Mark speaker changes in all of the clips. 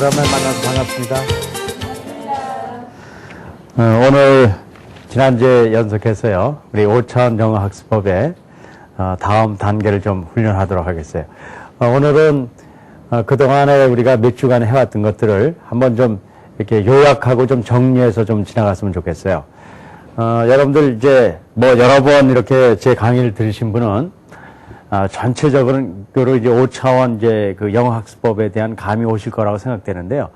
Speaker 1: 오랜만에 만나서 반갑습니다. 오늘 지난주에 연속해서요, 우리 5차원 영어학습법의 다음 단계를 좀 훈련하도록 하겠어요. 오늘은 그동안에 우리가 몇 주간 해왔던 것들을 한번 좀 이렇게 요약하고 좀 정리해서 좀 지나갔으면 좋겠어요. 여러분들 이제 뭐 여러 번 이렇게 제 강의를 들으신 분은 전체적으로 이제 5차원 이제 그 영어학습법에 대한 감이 오실 거라고 생각되는데요.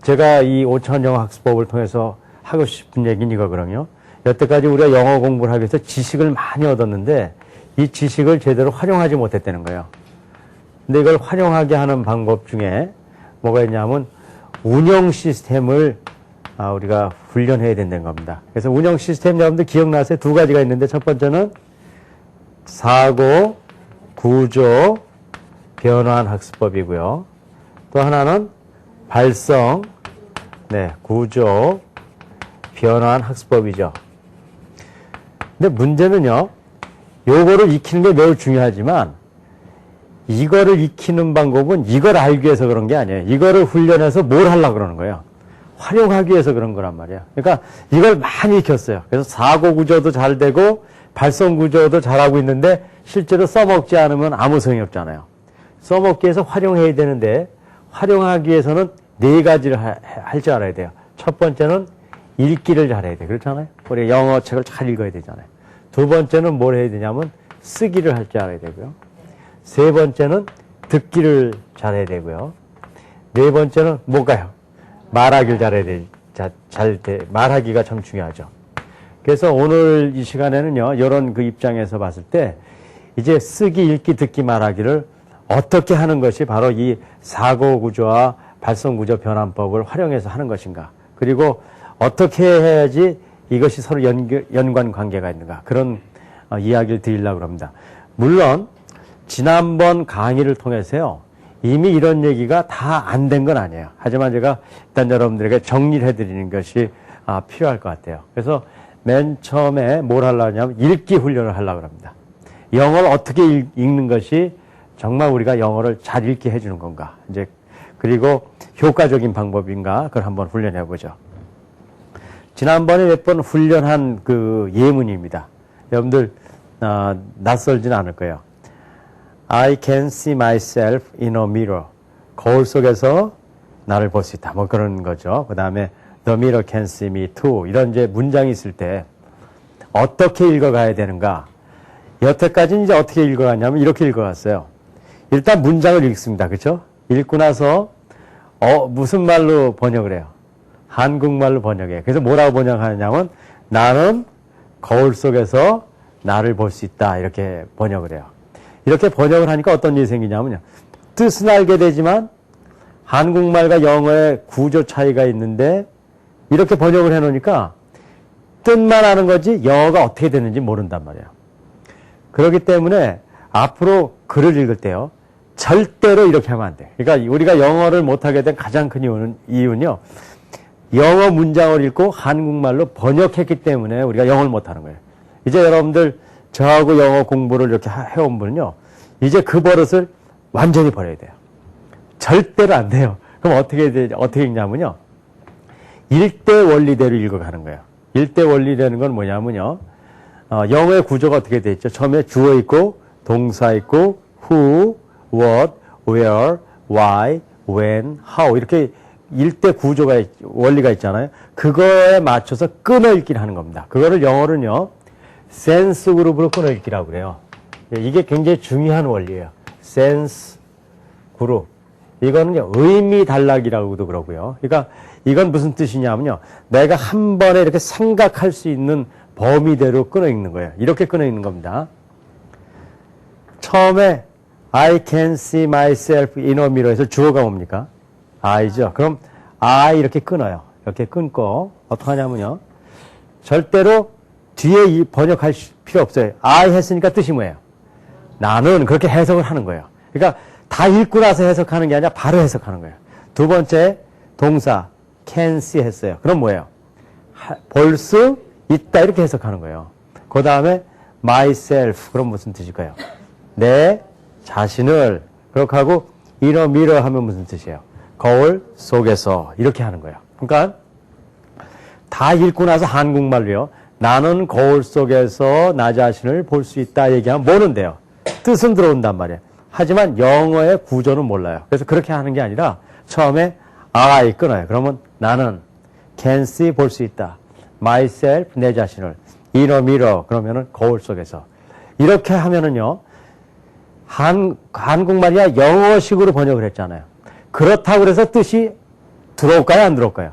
Speaker 1: 제가 이 5차원 영어학습법을 통해서 하고 싶은 얘기는 이거거든요. 여태까지 우리가 영어 공부를 하기 위해서 지식을 많이 얻었는데 이 지식을 제대로 활용하지 못했다는 거예요. 근데 이걸 활용하게 하는 방법 중에 뭐가 있냐면 운영 시스템을 우리가 훈련해야 된다는 겁니다. 그래서 운영 시스템 여러분들 기억나세요? 두 가지가 있는데 첫 번째는 사고, 구조, 변환 학습법이고요. 또 하나는 발성, 구조, 변환 학습법이죠. 근데 문제는요, 요거를 익히는 게 매우 중요하지만 이거를 익히는 방법은 이걸 알기 위해서 그런 게 아니에요. 이거를 훈련해서 뭘 하려고 그러는 거예요. 활용하기 위해서 그런 거란 말이에요. 그러니까 이걸 많이 익혔어요. 그래서 사고 구조도 잘 되고 발성 구조도 잘하고 있는데 실제로 써먹지 않으면 아무 소용이 없잖아요. 써먹기 위해서 활용해야 되는데 활용하기 위해서는 네 가지를 할 줄 알아야 돼요. 첫 번째는 읽기를 잘해야 돼요. 그렇잖아요. 우리 영어 책을 잘 읽어야 되잖아요. 두 번째는 뭘 해야 되냐면 쓰기를 할 줄 알아야 되고요. 세 번째는 듣기를 잘해야 되고요. 네 번째는 뭘까요? 말하기를 잘해야 돼. 말하기가 참 중요하죠. 그래서 오늘 이 시간에는요, 이런 그 입장에서 봤을 때 이제 쓰기, 읽기, 듣기, 말하기를 어떻게 하는 것이 바로 이 사고 구조와 발성 구조 변환법을 활용해서 하는 것인가. 그리고 어떻게 해야지 이것이 서로 연관 관계가 있는가. 그런 이야기를 드리려고 합니다. 물론 지난번 강의를 통해서요, 이미 이런 얘기가 다 안 된 건 아니에요. 하지만 제가 일단 여러분들에게 정리를 해드리는 것이 필요할 것 같아요. 그래서 맨 처음에 뭘 하려고 하냐면 읽기 훈련을 하려고 합니다. 영어를 어떻게 읽는 것이 정말 우리가 영어를 잘 읽게 해주는 건가. 이제 그리고 효과적인 방법인가. 그걸 한번 훈련해 보죠. 지난번에 몇 번 훈련한 그 예문입니다. 여러분들 낯설지는 않을 거예요. I can see myself in a mirror. 거울 속에서 나를 볼 수 있다. 뭐 그런 거죠. 그 다음에 The mirror can see me too. 이런 이제 문장이 있을 때 어떻게 읽어가야 되는가. 여태까지는 이제 어떻게 읽어갔냐면 이렇게 읽어갔어요. 일단 문장을 읽습니다. 그렇죠? 읽고 나서 무슨 말로 번역을 해요? 한국말로 번역해요. 그래서 뭐라고 번역하냐면 나는 거울 속에서 나를 볼 수 있다. 이렇게 번역을 해요. 이렇게 번역을 하니까 어떤 일이 생기냐면요. 뜻은 알게 되지만 한국말과 영어의 구조 차이가 있는데 이렇게 번역을 해놓으니까 뜻만 아는 거지 영어가 어떻게 되는지 모른단 말이에요. 그렇기 때문에 앞으로 글을 읽을 때요. 절대로 이렇게 하면 안 돼요. 그러니까 우리가 영어를 못하게 된 가장 큰 이유는요. 영어 문장을 읽고 한국말로 번역했기 때문에 우리가 영어를 못하는 거예요. 이제 여러분들 저하고 영어 공부를 이렇게 해온 분은요. 이제 그 버릇을 완전히 버려야 돼요. 절대로 안 돼요. 그럼 어떻게 읽냐면요. 일대 원리대로 읽어가는 거예요. 일대 원리라는 건 뭐냐면요. 영어의 구조가 어떻게 돼 있죠? 처음에 주어 있고, 동사 있고, who, what, where, why, when, how 이렇게 일대 구조가 원리가 있잖아요. 그거에 맞춰서 끊어 읽기를 하는 겁니다. 그거를 영어로는요. 센스 그룹으로 끊어 읽기라고 그래요. 이게 굉장히 중요한 원리예요. 센스 그룹. 이거는요, 의미 단락이라고도 그러고요. 그러니까 이건 무슨 뜻이냐면요. 내가 한 번에 이렇게 생각할 수 있는 범위대로 끊어 읽는 거예요. 이렇게 끊어 읽는 겁니다. 처음에 I can see myself in a mirror에서 주어가 뭡니까? I죠. 그럼 I 이렇게 끊어요. 이렇게 끊고 어떻게 하냐면요. 절대로 뒤에 번역할 필요 없어요. I 했으니까 뜻이 뭐예요? 나는 그렇게 해석을 하는 거예요. 그러니까 다 읽고 나서 해석하는 게 아니라 바로 해석하는 거예요. 두 번째 동사 can see 했어요. 그럼 뭐예요? 볼 수 있다 이렇게 해석하는 거예요. 그 다음에 myself 그럼 무슨 뜻일까요? 내 자신을 그렇게 하고 in a mirror 하면 무슨 뜻이에요? 거울 속에서 이렇게 하는 거예요. 그러니까 다 읽고 나서 한국말로요. 나는 거울 속에서 나 자신을 볼 수 있다 얘기하면 모른대요. 뜻은 들어온단 말이에요. 하지만 영어의 구조는 몰라요. 그래서 그렇게 하는 게 아니라 처음에 I 끊어요. 그러면 나는 can see 볼 수 있다. myself 내 자신을 in a mirror 그러면은 거울 속에서 이렇게 하면은요. 한국말이야 영어식으로 번역을 했잖아요. 그렇다고 해서 뜻이 들어올까요? 안 들어올까요?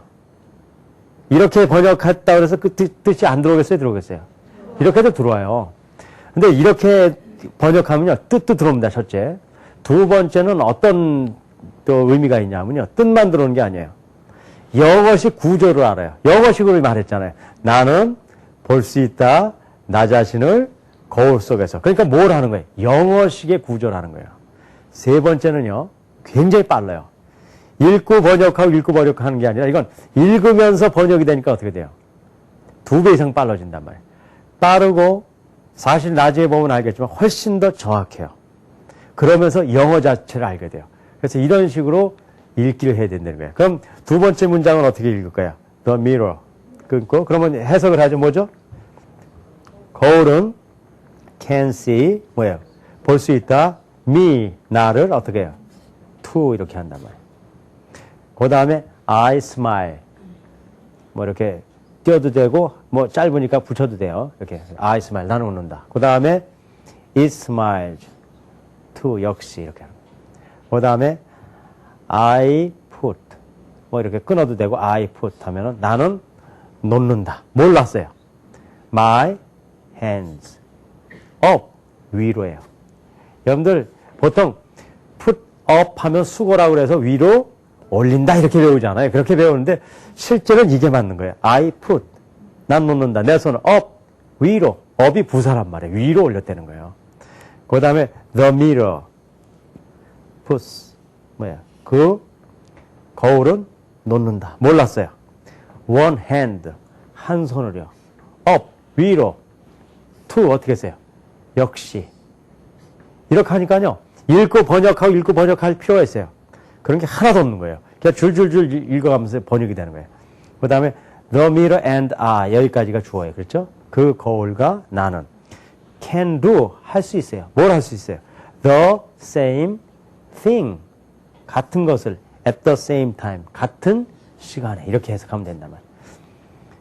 Speaker 1: 이렇게 번역했다고 해서 그 뜻이 안 들어오겠어요? 들어오겠어요? 이렇게도 들어와요. 근데 이렇게 번역하면요. 뜻도 들어옵니다. 첫째. 두 번째는 어떤 또 의미가 있냐면요. 뜻만 들어오는 게 아니에요. 영어식 구조를 알아요. 영어식으로 말했잖아요. 나는 볼 수 있다. 나 자신을 거울 속에서. 그러니까 뭘 하는 거예요? 영어식의 구조를 하는 거예요. 세 번째는요. 굉장히 빨라요. 읽고 번역하는 게 아니라 이건 읽으면서 번역이 되니까 어떻게 돼요? 2배 이상 빨라진단 말이에요. 빠르고 사실 나중에 보면 알겠지만 훨씬 더 정확해요. 그러면서 영어 자체를 알게 돼요. 그래서 이런 식으로 읽기를 해야 된다는 거예요. 그럼 두 번째 문장은 어떻게 읽을 거야? The mirror. 끊고 그러면 해석을 하죠. 뭐죠? 거울은 can see 뭐예요? 볼 수 있다. me 나를 어떻게 해요? to 이렇게 한단 말이에요. 그 다음에 I smile 뭐 이렇게 띄워도 되고 뭐 짧으니까 붙여도 돼요. 이렇게 I smile 나는 웃는다. 그 다음에 it smiles to 역시 이렇게 하는 거예요. 그 다음에 I put 뭐 이렇게 끊어도 되고 I put 하면은 나는 놓는다. 몰랐어요. My hands up 위로예요. 여러분들 보통 put up 하면 수고라고 그래서 위로 올린다 이렇게 배우잖아요. 그렇게 배우는데 실제로는 이게 맞는 거예요. I put 난 놓는다. 내 손을 up 위로 up이 부사란 말이에요. 위로 올렸다는 거예요. 그 다음에 the mirror puts 뭐야? 그 거울은 놓는다. 몰랐어요. one hand 한 손을요. up 위로 to 어떻게 했어요? 역시 이렇게 하니까요. 읽고 번역할 필요가 있어요. 그런 게 하나도 없는 거예요. 그냥 줄줄줄 읽어가면서 번역이 되는 거예요. 그 다음에 the mirror and I 여기까지가 주어예요. 그렇죠? 그 거울과 나는 can do 할 수 있어요. 뭘 할 수 있어요? the same thing 같은 것을 at the same time 같은 시간에 이렇게 해석하면 된단 말이에요.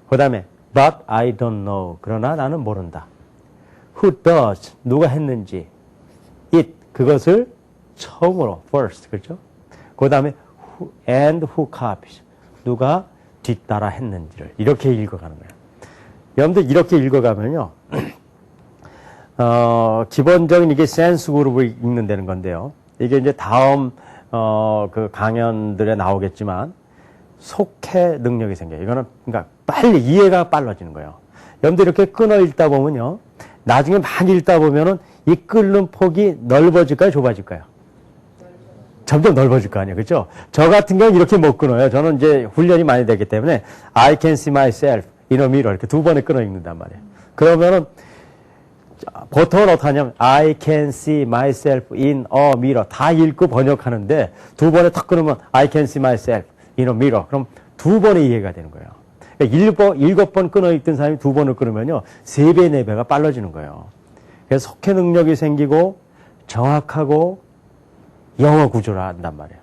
Speaker 1: 그 다음에 but I don't know 그러나 나는 모른다. who does 누가 했는지 it 그것을 처음으로 first 그렇죠? 그 다음에 and who copies 누가 뒤따라 했는지를 이렇게 읽어가는 거예요. 여러분들 이렇게 읽어가면요. 기본적인 이게 센스 그룹을 읽는다는 건데요. 이게 이제 다음 그 강연들에 나오겠지만 속해 능력이 생겨요. 이거는 그러니까 빨리 이해가 빨라지는 거예요. 여러분들 이렇게 끊어 읽다 보면요. 나중에 많이 읽다 보면은 이 끓는 폭이 넓어질까요? 좁아질까요? 점점 넓어질 거 아니에요. 그렇죠? 저 같은 경우는 이렇게 못 끊어요. 저는 이제 훈련이 많이 되기 때문에 I can see myself in a mirror 이렇게 두 번에 끊어 읽는단 말이에요. 그러면은 보통은 어떻게 하냐면 I can see myself in a mirror 다 읽고 번역하는데 두 번에 탁 끊으면 I can see myself in a mirror 그럼 두 번에 이해가 되는 거예요. 그러니까 7번 끊어 읽던 사람이 두 번을 끊으면요 3배, 4배가 빨라지는 거예요. 그래서 속해 능력이 생기고 정확하고 영어 구조를 한단 말이에요.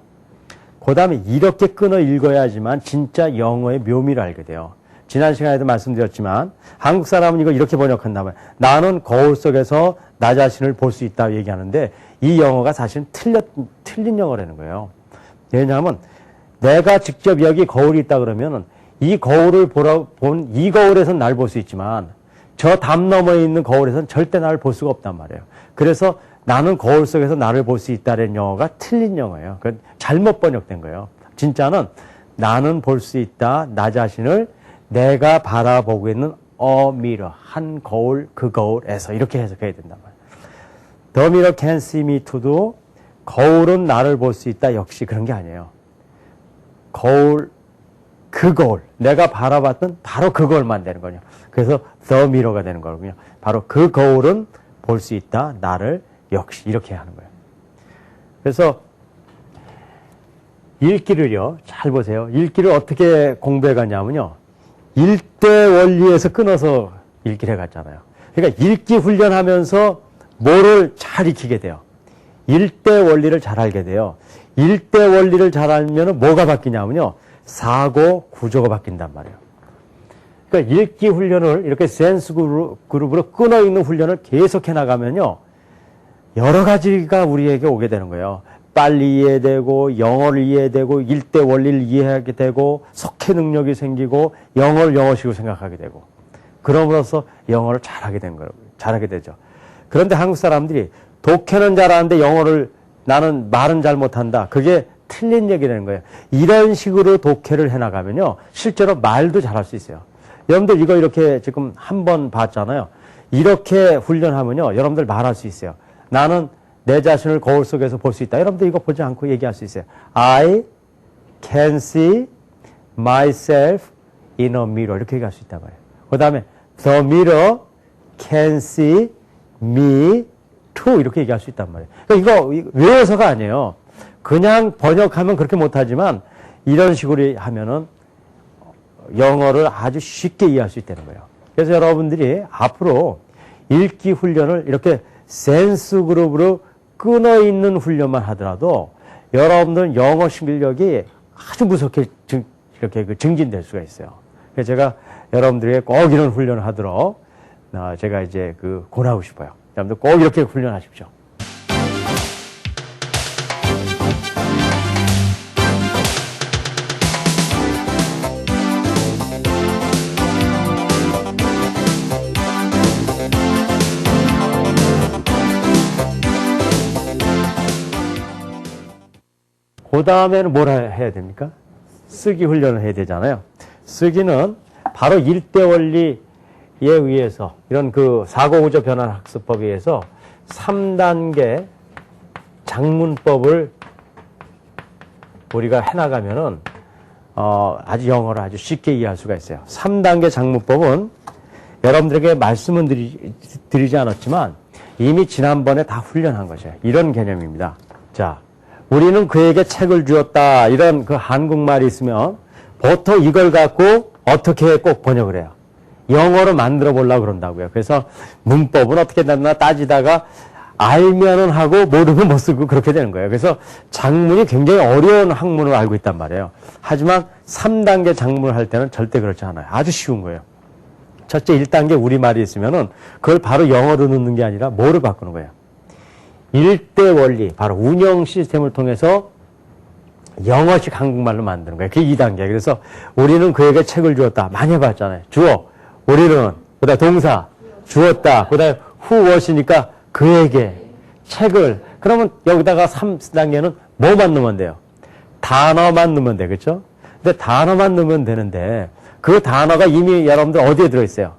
Speaker 1: 그 다음에 이렇게 끊어 읽어야지만 진짜 영어의 묘미를 알게 돼요. 지난 시간에도 말씀드렸지만 한국 사람은 이거 이렇게 번역한단 말이에요. 나는 거울 속에서 나 자신을 볼 수 있다고 얘기하는데 이 영어가 사실은 틀린 영어라는 거예요. 왜냐하면 내가 직접 여기 거울이 있다 그러면 이 거울을 본 이 거울에서는 날 볼 수 있지만 저 담 너머에 있는 거울에서는 절대 나를 볼 수가 없단 말이에요. 그래서 나는 거울 속에서 나를 볼 수 있다는 영어가 틀린 영어예요. 잘못 번역된 거예요. 진짜는 나는 볼 수 있다. 나 자신을 내가 바라보고 있는 a mirror, 한 거울, 그 거울에서 이렇게 해석해야 된단 말이에요. The mirror can see me to도 거울은 나를 볼 수 있다. 역시 그런 게 아니에요. 거울, 그 거울, 내가 바라봤던 바로 그 거울만 되는 거죠. 그래서 the mirror가 되는 거군요. 바로 그 거울은 볼 수 있다. 나를 역시 이렇게 하는 거예요. 그래서 읽기를요, 잘 보세요. 읽기를 어떻게 공부해 갔냐면요. 일대 원리에서 끊어서 읽기를 해 갔잖아요. 그러니까 읽기 훈련하면서 뭐를 잘 익히게 돼요. 일대 원리를 잘 알게 돼요. 일대 원리를 잘 알면 뭐가 바뀌냐면요. 사고 구조가 바뀐단 말이에요. 그러니까 읽기 훈련을 이렇게 센스 그룹으로 끊어 읽는 훈련을 계속해 나가면요. 여러 가지가 우리에게 오게 되는 거예요. 빨리 이해되고 영어를 이해되고 일대 원리를 이해하게 되고 속해 능력이 생기고 영어를 영어식으로 생각하게 되고 그럼으로써 영어를 잘하게 된 거예요. 잘하게 되죠. 그런데 한국 사람들이 독해는 잘하는데 영어를 나는 말은 잘 못한다. 그게 틀린 얘기라는 거예요. 이런 식으로 독해를 해나가면요. 실제로 말도 잘할 수 있어요. 여러분들 이거 이렇게 지금 한 번 봤잖아요. 이렇게 훈련하면요. 여러분들 말할 수 있어요. 나는 내 자신을 거울 속에서 볼 수 있다. 여러분들 이거 보지 않고 얘기할 수 있어요. I can see myself in a mirror. 이렇게 얘기할 수 있단 말이에요. 그 다음에 the mirror can see me too. 이렇게 얘기할 수 있단 말이에요. 그러니까 이거 외워서가 아니에요. 그냥 번역하면 그렇게 못하지만 이런 식으로 하면은 영어를 아주 쉽게 이해할 수 있다는 거예요. 그래서 여러분들이 앞으로 읽기 훈련을 이렇게 센스 그룹으로 끊어 있는 훈련만 하더라도 여러분들은 영어 실력이 아주 무섭게 이렇게 증진될 수가 있어요. 그래서 제가 여러분들에게 꼭 이런 훈련을 하도록 제가 이제 권하고 싶어요. 여러분들 꼭 이렇게 훈련하십시오. 그 다음에는 뭘 해야 됩니까? 쓰기 훈련을 해야 되잖아요. 쓰기는 바로 일대 원리에 의해서 이런 사고구조 변환 학습법에 의해서 3단계 장문법을 우리가 해나가면은 아주 영어를 아주 쉽게 이해할 수가 있어요. 3단계 장문법은 여러분들에게 말씀은 드리지 않았지만 이미 지난번에 다 훈련한 것이에요. 이런 개념입니다. 자. 우리는 그에게 책을 주었다. 이런 한국말이 있으면 보통 이걸 갖고 어떻게 꼭 번역을 해요. 영어로 만들어 보려고 그런다고요. 그래서 문법은 어떻게 되나 따지다가 알면은 하고 모르면 못 쓰고 그렇게 되는 거예요. 그래서 장문이 굉장히 어려운 학문을 알고 있단 말이에요. 하지만 3단계 장문을 할 때는 절대 그렇지 않아요. 아주 쉬운 거예요. 첫째 1단계 우리말이 있으면은 그걸 바로 영어로 넣는 게 아니라 뭐를 바꾸는 거예요. 일대 원리, 바로 운영 시스템을 통해서 영어식 한국말로 만드는 거예요. 그게 2단계. 그래서 우리는 그에게 책을 주었다. 많이 해봤잖아요. 주어, 우리는, 그 다음에 동사, 주었다. 그 다음에 who was니까 그에게 책을. 그러면 여기다가 3단계는 뭐만 넣으면 돼요? 단어만 넣으면 돼. 그렇죠? 근데 단어만 넣으면 되는데 그 단어가 이미 여러분들 어디에 들어있어요?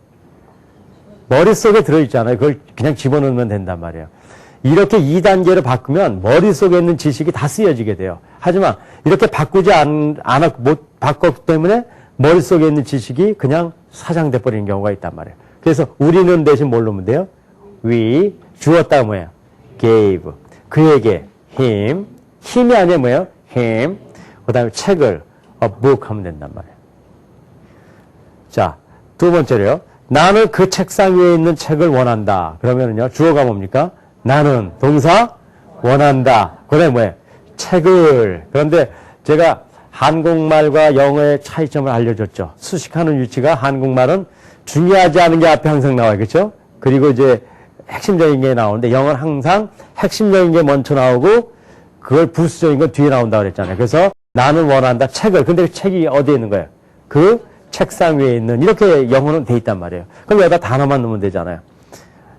Speaker 1: 머릿속에 들어있잖아요. 그걸 그냥 집어넣으면 된단 말이에요. 이렇게 2단계로 바꾸면 머릿속에 있는 지식이 다 쓰여지게 돼요. 하지만 이렇게 바꾸지 못 바꿨기 때문에 머릿속에 있는 지식이 그냥 사장돼 버리는 경우가 있단 말이에요. 그래서 우리는 대신 뭘 넣으면 돼요? we, 주었다가 뭐예요? gave, 그에게 him, 힘이 아니라 뭐예요? him, 그 다음에 책을 a book 하면 된단 말이에요. 자, 두 번째로요. 나는 그 책상 위에 있는 책을 원한다. 그러면은요, 주어가 뭡니까? 나는 동사 원한다. 그 다음에 뭐예요? 책을. 그런데 제가 한국말과 영어의 차이점을 알려줬죠. 수식하는 위치가 한국말은 중요하지 않은 게 앞에 항상 나와요. 그렇죠? 그리고 이제 핵심적인 게 나오는데 영어는 항상 핵심적인 게 먼저 나오고 그걸 부수적인 건 뒤에 나온다고 그랬잖아요. 그래서 나는 원한다. 책을. 근데 그 책이 어디에 있는 거예요? 그 책상 위에 있는. 이렇게 영어는 돼 있단 말이에요. 그럼 여기다 단어만 넣으면 되잖아요.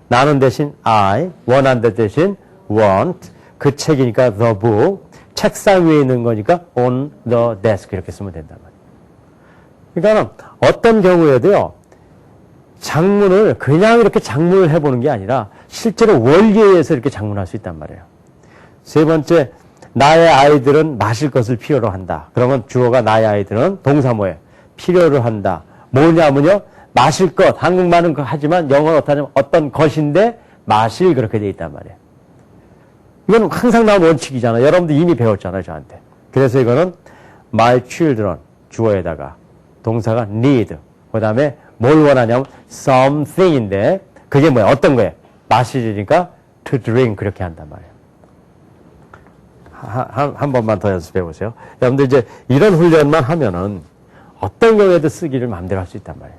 Speaker 1: 나는 대신 I, 원한다 대신 want, 그 책이니까 the book, 책상 위에 있는 거니까 on the desk 이렇게 쓰면 된단 말이에요. 그러니까 어떤 경우에도요, 장문을 그냥 이렇게 장문을 해보는 게 아니라 실제로 원리에 의해서 이렇게 장문할 수 있단 말이에요. 세 번째, 나의 아이들은 마실 것을 필요로 한다. 그러면 주어가 나의 아이들은 동사 뭐예요? 필요로 한다. 뭐냐면요, 마실 것, 한국말은 하지만 영어는 어떠냐면 어떤 것인데 마실 그렇게 돼 있단 말이에요. 이건 항상 나온 원칙이잖아요. 여러분들 이미 배웠잖아요, 저한테. 그래서 이거는 my children 주어에다가 동사가 need 그 다음에 뭘 원하냐면 something인데 그게 뭐야? 어떤 거예요? 마시니까 to drink 그렇게 한단 말이에요. 한 번만 더 연습해 보세요. 여러분들 이제 이런 훈련만 하면은 어떤 경우에도 쓰기를 마음대로 할 수 있단 말이에요.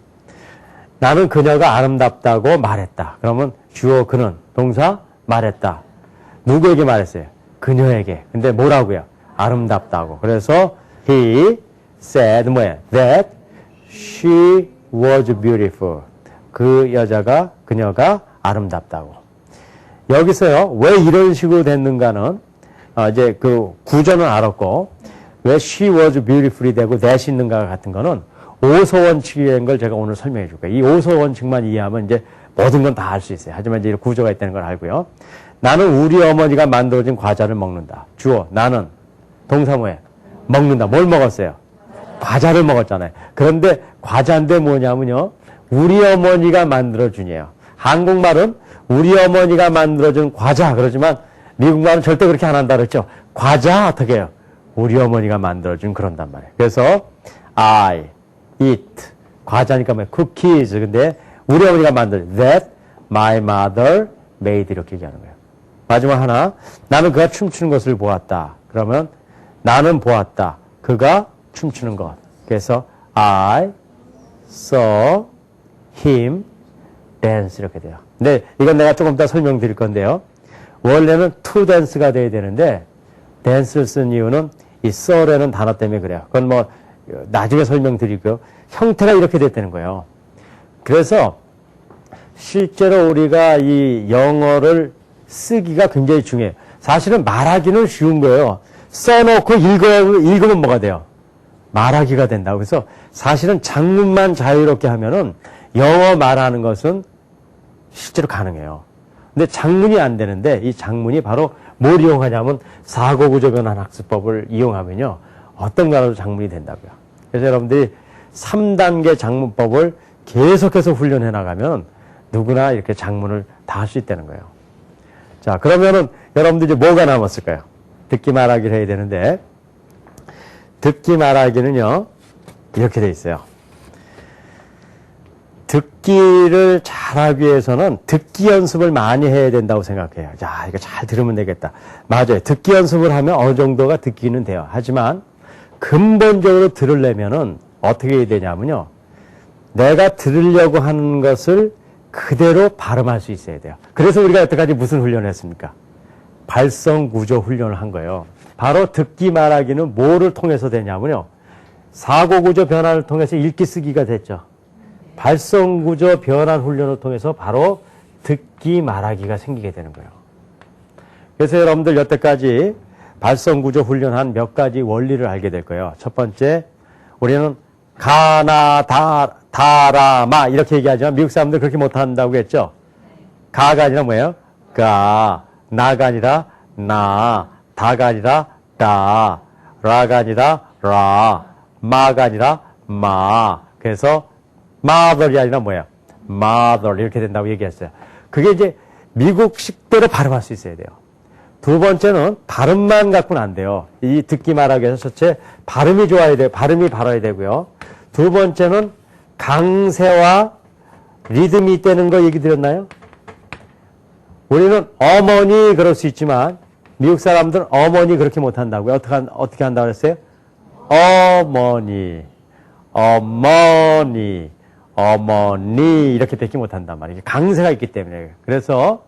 Speaker 1: 나는 그녀가 아름답다고 말했다. 그러면 주어 그는 동사 말했다. 누구에게 말했어요? 그녀에게. 근데 뭐라고요? 아름답다고. 그래서 he said 뭐예요? That she was beautiful. 그 여자가 그녀가 아름답다고. 여기서요. 왜 이런 식으로 됐는가는 이제 그 구조는 알았고 왜 she was beautiful이 되고 that 있는가 같은 거는 오소 원칙인 걸 제가 오늘 설명해 줄 거예요. 이 오소 원칙만 이해하면 이제 모든 건 다 알 수 있어요. 하지만 이제 구조가 있다는 걸 알고요. 나는 우리 어머니가 만들어진 과자를 먹는다. 주어 나는 동사 뭐예요? 먹는다. 뭘 먹었어요? 과자를 먹었잖아요. 그런데 과자인데 뭐냐면요. 우리 어머니가 만들어준이에요. 한국말은 우리 어머니가 만들어준 과자 그러지만 미국말은 절대 그렇게 안 한다 그랬죠. 과자 어떻게 해요? 우리 어머니가 만들어준 그런단 말이에요. 그래서 I eat 과자니까 뭐 cookies 근데 우리 어머니가 만든 that my mother made 이렇게 얘기하는 거예요. 마지막 하나 나는 그가 춤추는 것을 보았다. 그러면 나는 보았다. 그가 춤추는 것. 그래서 I saw him dance 이렇게 돼요. 근데 이건 내가 조금 더 설명드릴 건데요. 원래는 to dance가 돼야 되는데 dance를 쓴 이유는 이 saw라는 단어 때문에 그래요. 그건 뭐 나중에 설명드리고요. 형태가 이렇게 됐다는 거예요. 그래서 실제로 우리가 이 영어를 쓰기가 굉장히 중요해요. 사실은 말하기는 쉬운 거예요. 써놓고 읽으면 뭐가 돼요? 말하기가 된다고. 그래서 사실은 장문만 자유롭게 하면은 영어 말하는 것은 실제로 가능해요. 근데 장문이 안 되는데 이 장문이 바로 뭘 이용하냐면 사고구조 변환 학습법을 이용하면요. 어떤 거라도 장문이 된다고요. 그래서 여러분들이 3단계 장문법을 계속해서 훈련해 나가면 누구나 이렇게 장문을 다 할 수 있다는 거예요. 자, 그러면은 여러분들 이제 뭐가 남았을까요? 듣기 말하기를 해야 되는데 듣기 말하기는요. 이렇게 돼 있어요. 듣기를 잘하기 위해서는 듣기 연습을 많이 해야 된다고 생각해요. 자, 이거 잘 들으면 되겠다. 맞아요. 듣기 연습을 하면 어느 정도가 듣기는 돼요. 하지만 근본적으로 들으려면은 어떻게 해야 되냐면요. 내가 들으려고 하는 것을 그대로 발음할 수 있어야 돼요. 그래서 우리가 여태까지 무슨 훈련을 했습니까? 발성구조 훈련을 한 거예요. 바로 듣기 말하기는 뭐를 통해서 되냐면요. 사고구조 변환을 통해서 읽기 쓰기가 됐죠. 발성구조 변환 훈련을 통해서 바로 듣기 말하기가 생기게 되는 거예요. 그래서 여러분들 여태까지 발성구조 훈련한 몇 가지 원리를 알게 될 거예요. 첫 번째, 우리는 가나 다라 마 이렇게 얘기하지만 미국 사람들 그렇게 못한다고 했죠. 가가 아니라 뭐예요? 가, 나가 아니라 나, 다가 아니라 다, 라가 아니라 라, 마가 아니라 마. 그래서 mother이 아니라 뭐예요? mother 이렇게 된다고 얘기했어요. 그게 이제 미국식대로 발음할 수 있어야 돼요. 두 번째는 발음만 갖고는 안 돼요. 이 듣기 말하기 위해서 첫째 발음이 좋아야 돼요. 발음이 바라야 되고요. 두 번째는 강세와 리듬이 있다는 거 얘기 드렸나요? 우리는 어머니 그럴 수 있지만 미국 사람들은 어머니 그렇게 못한다고요. 어떻게 한다고 했어요? 어머니, 어머니, 어머니 이렇게 듣기 못한단 말이에요. 강세가 있기 때문에. 그래서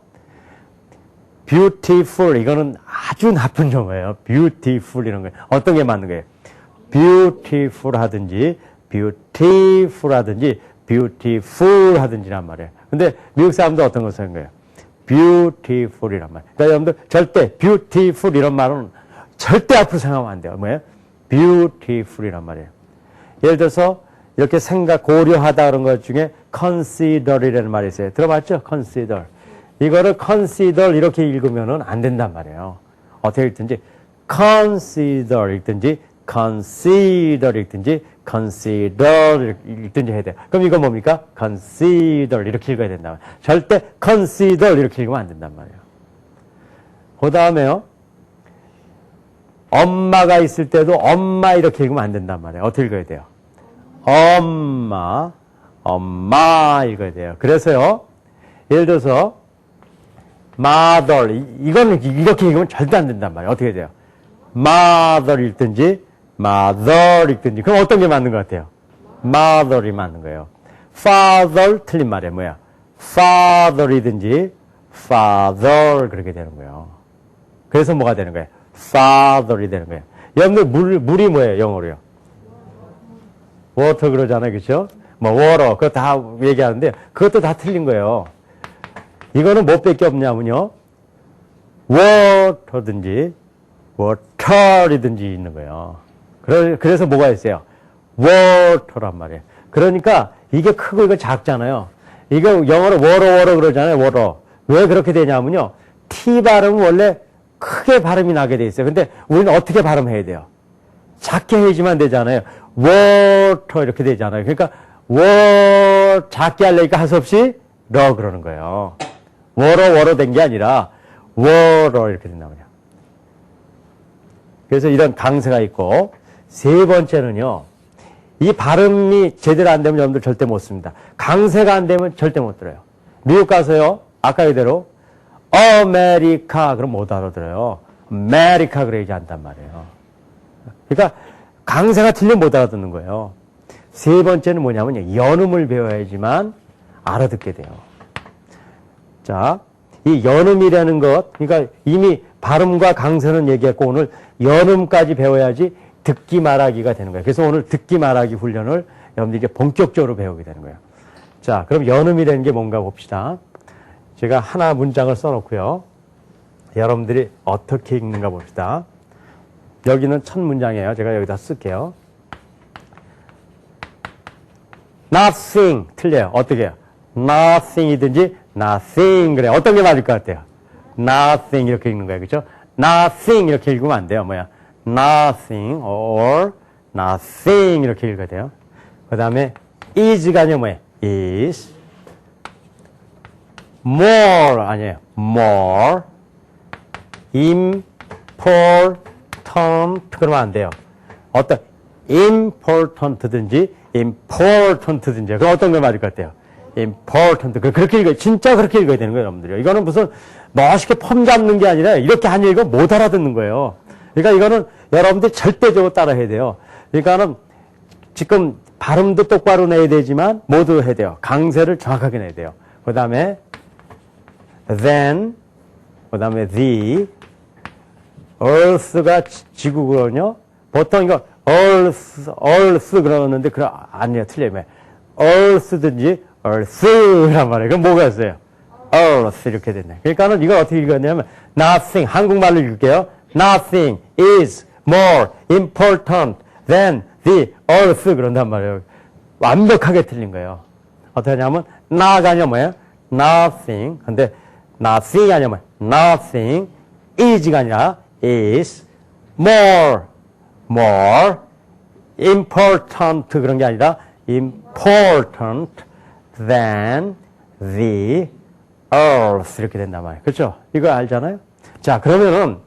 Speaker 1: beautiful 이거는 아주 나쁜 용어예요. beautiful 이런 거 어떤 게 맞는 거예요? beautiful 하든지 beautiful 하든지 beautiful 하든지란 말이에요. 근데 미국 사람들 어떤 거 쓰는 거예요? beautiful이란 말이에요. 그러니까 여러분들 절대 beautiful 이런 말은 절대 앞으로 생각하면 안 돼요. 뭐예요? beautiful이란 말이에요. 예를 들어서 이렇게 고려하다 그런 것 중에 consider이라는 말이 있어요. 들어봤죠? consider. 이거를 consider 이렇게 읽으면은 안 된단 말이에요. 어떻게 읽든지 consider 읽든지 consider 읽든지 consider 읽든지 해야 돼요. 그럼 이건 뭡니까? consider 이렇게 읽어야 된단 말이에요. 절대 consider 이렇게 읽으면 안 된단 말이에요. 그 다음에요. 엄마가 있을 때도 엄마 이렇게 읽으면 안 된단 말이에요. 어떻게 읽어야 돼요? 엄마, 엄마 읽어야 돼요. 그래서요, 예를 들어서 mother, 이거는 이렇게 읽으면 절대 안 된단 말이에요. 어떻게 돼요? mother 읽든지 mother 읽든지. 그럼 어떤 게 맞는 것 같아요? mother이 맞는 거예요. father 틀린 말이에요. 뭐야? father이든지 father 그렇게 되는 거예요. 그래서 뭐가 되는 거예요? father이 되는 거예요. 여러분들 물이 뭐예요? 영어로요? water 그러잖아요. 그렇죠? 뭐 water 그거 다 얘기하는데 그것도 다 틀린 거예요. 이거는 뭐 밖에 없냐면요. water든지 water이든지 있는 거예요. 그래서 뭐가 있어요? water란 말이에요. 그러니까 이게 크고 이거 작잖아요. 이거 영어로 water 그러잖아요. water. 왜 그렇게 되냐면요. T 발음은 원래 크게 발음이 나게 돼 있어요. 근데 우리는 어떻게 발음해야 돼요? 작게 해야지만 되잖아요. water 이렇게 되잖아요. 그러니까 작게 하려니까 할 수 없이 러 그러는 거예요. 워러 된 게 아니라 워러 이렇게 된단 말이에요. 그래서 이런 강세가 있고 세 번째는요. 이 발음이 제대로 안 되면 여러분들 절대 못 씁니다. 강세가 안 되면 절대 못 들어요. 미국 가서요. 아까 그대로 아메리카 그럼 못 알아들어요. 아메리카 그러지 않단 말이에요. 그러니까 강세가 틀리면 못 알아듣는 거예요. 세 번째는 뭐냐면 연음을 배워야지만 알아듣게 돼요. 자, 이 연음이라는 것, 그러니까 이미 발음과 강세는 얘기했고 오늘 연음까지 배워야지 듣기 말하기가 되는 거예요. 그래서 오늘 듣기 말하기 훈련을 여러분들이 이제 본격적으로 배우게 되는 거예요. 자, 그럼 연음이라는 게 뭔가 봅시다. 제가 하나 문장을 써놓고요. 여러분들이 어떻게 읽는가 봅시다. 여기는 첫 문장이에요. 제가 여기다 쓸게요. nothing 틀려요. 어떻게 해요? nothing이든지 nothing 그래. 어떤 게 맞을 것 같아요? nothing 이렇게 읽는 거예요. 그렇죠? nothing 이렇게 읽으면 안 돼요. 뭐야? nothing or nothing 이렇게 읽어야 돼요. 그 다음에 is가 아니에요. 뭐예요? is more 아니에요. more important 그러면 안 돼요. 어떤 important든지 important든지 그럼 어떤 게 맞을 것 같아요? important 그렇게 읽어요. 진짜 그렇게 읽어야 되는 거예요, 여러분들요. 이거는 무슨 멋있게 폼 잡는 게 아니라 이렇게 안 읽으면 못 알아듣는 거예요. 그러니까 이거는 여러분들이 절대적으로 따라해야 돼요. 그러니까는 지금 발음도 똑바로 내야 되지만 모두 해야 돼요. 강세를 정확하게 내야 돼요. 그 다음에 then 그 다음에 the earth가 지구거든요. 보통 이거 earth 그러는데 아니에요. 틀려요. earth든지 earth란 말이에요. 그럼 뭐가 있어요? earth 이렇게 됐네. 그러니까는 이걸 어떻게 읽었냐면 nothing 한국말로 읽을게요. Nothing is more important than the earth 그런단 말이에요. 완벽하게 틀린 거예요. 어떻게 하냐면 나가 아니면 뭐예요? Nothing 근데 nothing이 아니면 nothing is가 아니라 is more important 그런 게 아니라 important than the earth 이렇게 된단 말이에요. 그렇죠? 이거 알잖아요? 자, 그러면은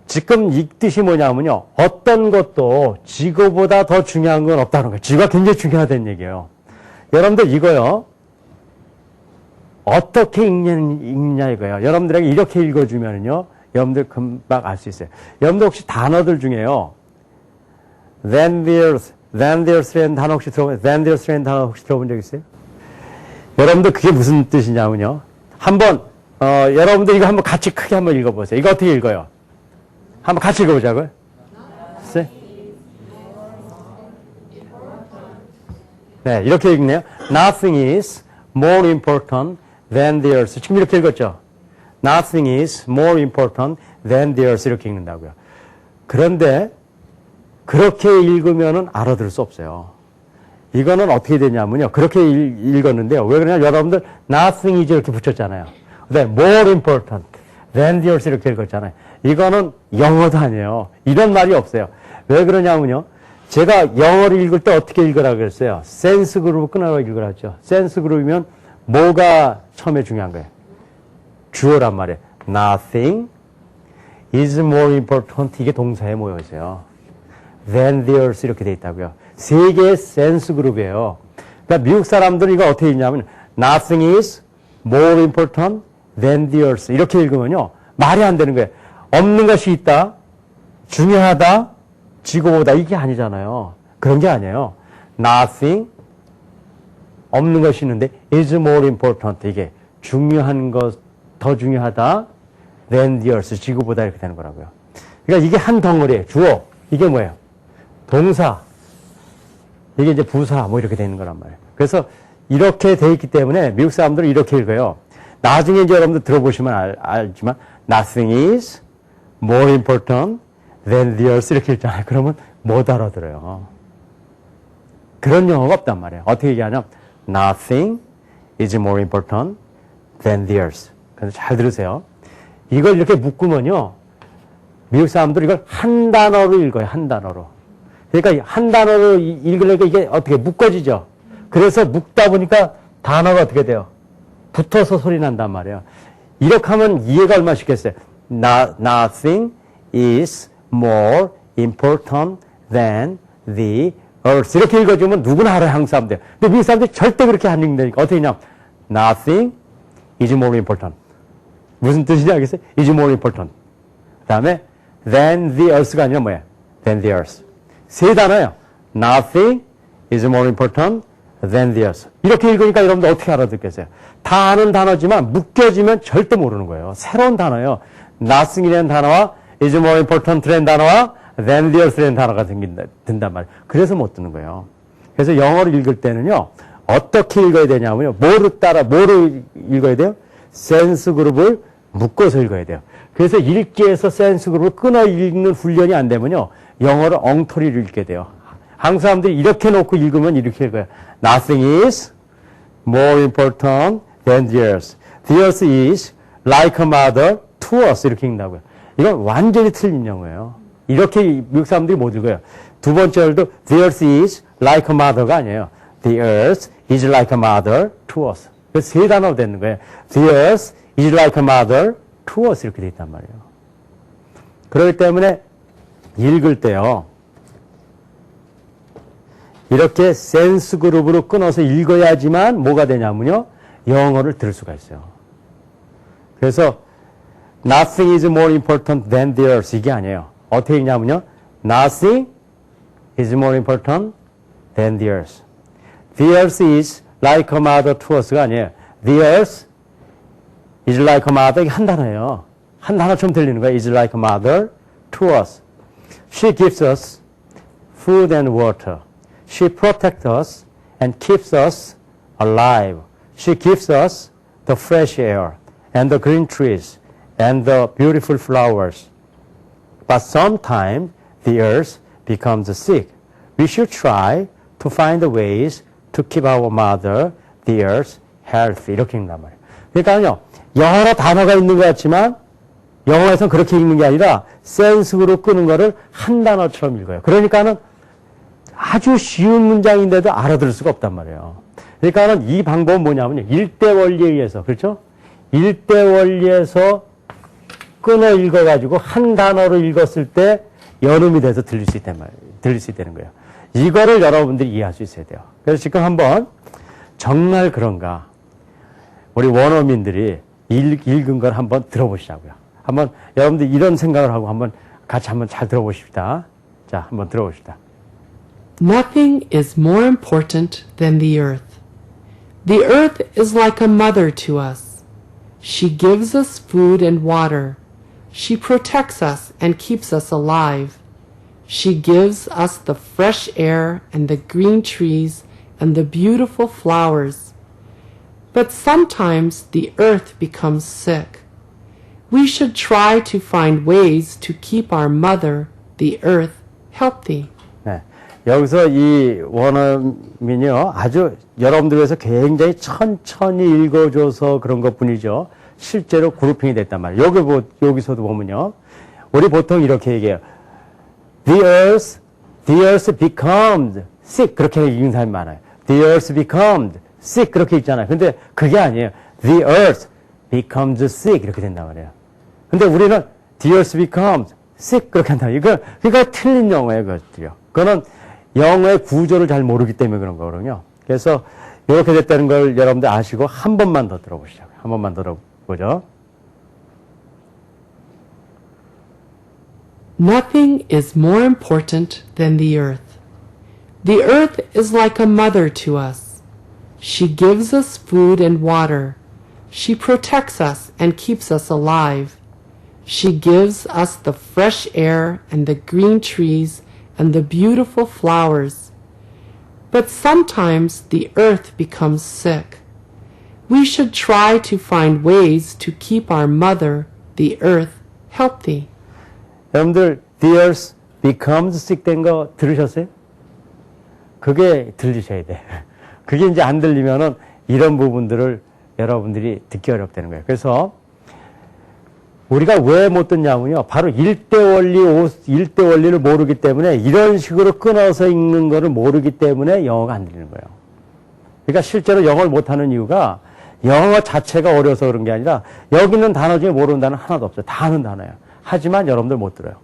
Speaker 1: 지금 이 뜻이 뭐냐면요. 어떤 것도 지구보다 더 중요한 건 없다는 거예요. 지구가 굉장히 중요하다는 얘기예요. 여러분들 이거요. 어떻게 읽냐 이거예요. 여러분들에게 이렇게 읽어주면요. 여러분들 금방 알 수 있어요. 여러분들 혹시 단어들 중에요. then there's 단어 혹시 들어본 적 있어요? 여러분들 그게 무슨 뜻이냐면요. 한번 여러분들 이거 한번 같이 크게 한번 읽어보세요. 이거 어떻게 읽어요? 한번 같이 읽어보자고요. 네, 이렇게 읽네요. Nothing is more important than the earth. 지금 이렇게 읽었죠? Nothing is more important than the earth. 이렇게 읽는다고요. 그런데 그렇게 읽으면은 알아들을 수 없어요. 이거는 어떻게 되냐면요. 그렇게 읽었는데요. 왜 그러냐? 여러분들 nothing is 이렇게 붙였잖아요. 근데 more important than the earth 이렇게 읽었잖아요. 이거는 영어도 아니에요. 이런 말이 없어요. 왜 그러냐면요. 제가 영어를 읽을 때 어떻게 읽으라고 그랬어요? 센스 그룹을 끊어라고 읽으라죠. 센스 그룹이면 뭐가 처음에 중요한 거예요? 주어란 말이에요. Nothing is more important 이게 동사에 모여 있어요. than the earth 이렇게 돼 있다고요. 세 개의 센스 그룹이에요. 그러니까 미국 사람들은 이거 어떻게 읽냐면 nothing is more important than the earth 이렇게 읽으면요. 말이 안 되는 거예요. 없는 것이 있다. 중요하다. 지구보다 이게 아니잖아요. 그런 게 아니에요. nothing 없는 것이 있는데 is more important 이게 중요한 것 더 중요하다 than the earth 지구보다 이렇게 되는 거라고요. 그러니까 이게 한 덩어리에 주어 이게 뭐예요? 동사 이게 이제 부사 뭐 이렇게 되는 거란 말이에요. 그래서 이렇게 돼 있기 때문에 미국 사람들은 이렇게 읽어요. 나중에 이제 여러분들 들어보시면 알지만 nothing is more important than the earth 이렇게 읽잖아요. 그러면 못 알아들어요. 그런 영어가 없단 말이에요. 어떻게 얘기하냐면 nothing is more important than the earth. 그래서 잘 들으세요. 이걸 이렇게 묶으면요. 미국 사람들은 이걸 한 단어로 읽어요. 한 단어로. 그러니까 한 단어로 읽으려니까 이게 어떻게 묶어지죠. 그래서 묶다 보니까 단어가 어떻게 돼요? 붙어서 소리 난단 말이에요. 이렇게 하면 이해가 얼마나 쉽겠어요. Nothing is more important than the earth. 이렇게 읽어주면 누구나 알아요. 한국 사람들. 근데 미국 사람들이 절대 그렇게 안 읽는다니까. 어떻게 읽냐. Nothing is more important. 무슨 뜻인지 알겠어요? is more important. 그 다음에 than the earth가 아니라 뭐예요? than the earth. 세 단어예요. Nothing is more important than the earth. 이렇게 읽으니까 여러분들 어떻게 알아듣겠어요? 다 아는 단어지만 묶여지면 절대 모르는 거예요. 새로운 단어예요. Nothing이라는 단어와 is more important라는 단어와 than the earth라는 단어가 든단 말이에요. 그래서 못 듣는 거예요. 그래서 영어를 읽을 때는요. 어떻게 읽어야 되냐면요. 뭐를 읽어야 돼요? 센스 그룹을 묶어서 읽어야 돼요. 그래서 읽기에서 센스 그룹을 끊어 읽는 훈련이 안 되면요. 영어를 엉터리로 읽게 돼요. 한국 사람들이 이렇게 놓고 읽으면 이렇게 읽어요. Nothing is more important than the earth. The earth is like a mother to us. 이렇게 읽는다고요. 이건 완전히 틀린 영어예요. 이렇게 미국 사람들이 못 읽어요. 두 번째 절도 The earth is like a mother가 아니에요. The earth is like a mother to us. 그래서 세 단어로 되는 거예요. The earth is like a mother to us 이렇게 돼 있단 말이에요. 그렇기 때문에 읽을 때요. 이렇게 센스 그룹으로 끊어서 읽어야지만 뭐가 되냐면요. 영어를 들을 수가 있어요. 그래서 Nothing is more important than the earth 이게 아니에요. 어떻게 읽냐면요. Nothing is more important than the earth. The earth is like a mother to us가 아니에요. The earth is like a mother. 이게 한 단어예요. 한 단어처럼 들리는 거예요. is like a mother to us. She gives us food and water. She protects us and keeps us alive. She gives us the fresh air and the green trees and the beautiful flowers. But sometimes the earth becomes sick. We should try to find ways to keep our mother, the earth, healthy. 이렇게 읽는단 말이에요. 그러니까요, 여러 단어가 있는 것 같지만 영어에서는 그렇게 읽는 게 아니라 센스로 끄는 거를 한 단어처럼 읽어요. 그러니까는 아주 쉬운 문장인데도 알아들을 수가 없단 말이에요. 그러니까는 이 방법은 뭐냐면요. 일대 원리에 의해서, 그렇죠? 일대 원리에서 끊어 읽어가지고 한 단어로 읽었을 때 연음이 돼서 들릴 수 있다는 거예요. 이거를 여러분들이 이해할 수 있어야 돼요. 그래서 지금 한번 정말 그런가 우리 원어민들이 읽은 걸 한번 들어보시자고요. 한번 여러분들 이런 생각을 하고 한번 같이 한번 잘 들어보십시다. 자, 한번 들어보십시다.
Speaker 2: Nothing is more important than the earth. The earth is like a mother to us. She gives us food and water. She protects us and keeps us alive. She gives us the fresh air and the green trees and the beautiful flowers. But sometimes the earth becomes sick. We should try to find ways to keep our mother, the earth, healthy.
Speaker 1: 네, 여기서 이 원어민이요. 아주 여러분들 위해서 굉장히 천천히 읽어줘서 그런 것뿐이죠. 실제로 그룹핑이 됐단 말이에요. 여기서도 보면요. 우리 보통 이렇게 얘기해요. The earth becomes sick. 그렇게 읽는 사람이 많아요. The earth becomes sick. 그렇게 읽잖아요. 근데 그게 아니에요. The earth becomes sick. 이렇게 된단 말이에요. 근데 우리는 the earth becomes sick 그렇게 한다. 그러니까 틀린 영어예요, 그것들이요. 그거는 영어의 구조를 잘 모르기 때문에 그런 거거든요. 그래서 이렇게 됐다는 걸 여러분들 아시고 한 번만 더 들어보시죠. 한 번만 들어보죠.
Speaker 2: Nothing is more important than the earth. The earth is like a mother to us. She gives us food and water. She protects us and keeps us alive. She gives us the fresh air and the green trees and the beautiful flowers. But sometimes the earth becomes sick. We should try to find ways to keep our mother, the earth, healthy.
Speaker 1: 여러분들 the earth becomes sick 된 거 들으셨어요? 그게 들리셔야 돼. 그게 이제 안 들리면은 이런 부분들을 여러분들이 듣기 어렵다는 거예요. 그래서 우리가 왜 못 듣냐면요. 바로 일대 원리를 모르기 때문에 이런 식으로 끊어서 읽는 거를 모르기 때문에 영어가 안 들리는 거예요. 그러니까 실제로 영어를 못하는 이유가 영어 자체가 어려워서 그런 게 아니라 여기 있는 단어 중에 모르는 단어 하나도 없어요. 다 아는 단어예요. 하지만 여러분들 못 들어요.